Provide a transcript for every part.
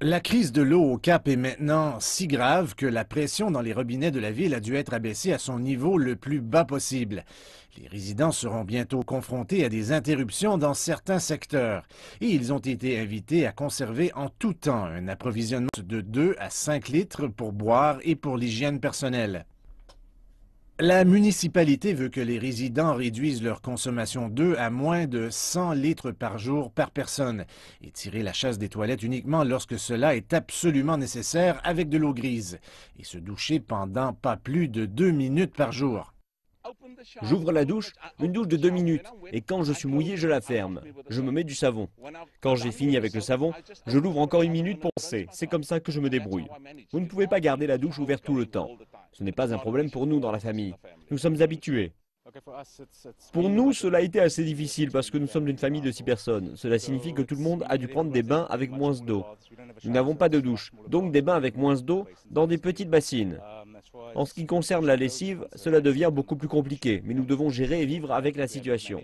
La crise de l'eau au Cap est maintenant si grave que la pression dans les robinets de la ville a dû être abaissée à son niveau le plus bas possible. Les résidents seront bientôt confrontés à des interruptions dans certains secteurs et ils ont été invités à conserver en tout temps un approvisionnement de 2 à 5 litres pour boire et pour l'hygiène personnelle. La municipalité veut que les résidents réduisent leur consommation d'eau à moins de 100 litres par jour par personne et tirer la chasse des toilettes uniquement lorsque cela est absolument nécessaire avec de l'eau grise et se doucher pendant pas plus de 2 minutes par jour. J'ouvre la douche, une douche de 2 minutes, et quand je suis mouillé, je la ferme. Je me mets du savon. Quand j'ai fini avec le savon, je l'ouvre encore 1 minute pour passer. C'est comme ça que je me débrouille. Vous ne pouvez pas garder la douche ouverte tout le temps. Ce n'est pas un problème pour nous dans la famille. Nous sommes habitués. Pour nous, cela a été assez difficile parce que nous sommes une famille de 6 personnes. Cela signifie que tout le monde a dû prendre des bains avec moins d'eau. Nous n'avons pas de douche, donc des bains avec moins d'eau dans des petites bassines. En ce qui concerne la lessive, cela devient beaucoup plus compliqué, mais nous devons gérer et vivre avec la situation.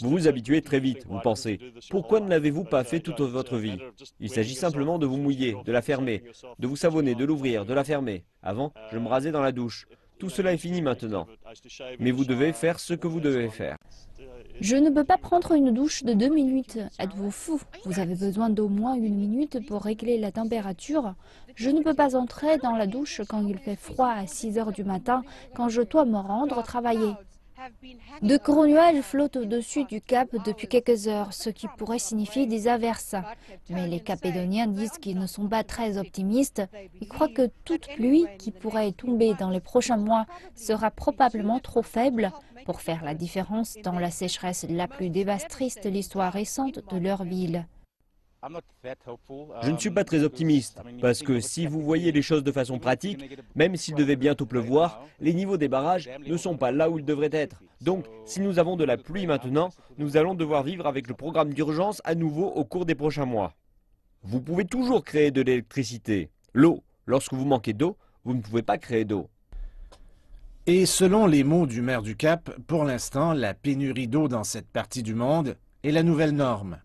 Vous vous habituez très vite, vous pensez. Pourquoi ne l'avez-vous pas fait toute votre vie? Il s'agit simplement de vous mouiller, de la fermer, de vous savonner, de l'ouvrir, de la fermer. Avant, je me rasais dans la douche. Tout cela est fini maintenant. Mais vous devez faire ce que vous devez faire. Je ne peux pas prendre une douche de 2 minutes. Êtes-vous fou? Vous avez besoin d'au moins 1 minute pour régler la température. Je ne peux pas entrer dans la douche quand il fait froid à 6 heures du matin, quand je dois me rendre travailler. De gros nuages flottent au-dessus du cap depuis quelques heures, ce qui pourrait signifier des averses. Mais les Capédoniens disent qu'ils ne sont pas très optimistes. Ils croient que toute pluie qui pourrait tomber dans les prochains mois sera probablement trop faible pour faire la différence dans la sécheresse la plus dévastatrice de l'histoire récente de leur ville. Je ne suis pas très optimiste, parce que si vous voyez les choses de façon pratique, même s'il devait bientôt pleuvoir, les niveaux des barrages ne sont pas là où ils devraient être. Donc, si nous avons de la pluie maintenant, nous allons devoir vivre avec le programme d'urgence à nouveau au cours des prochains mois. Vous pouvez toujours créer de l'électricité. L'eau, lorsque vous manquez d'eau, vous ne pouvez pas créer d'eau. Et selon les mots du maire du Cap, pour l'instant, la pénurie d'eau dans cette partie du monde est la nouvelle norme.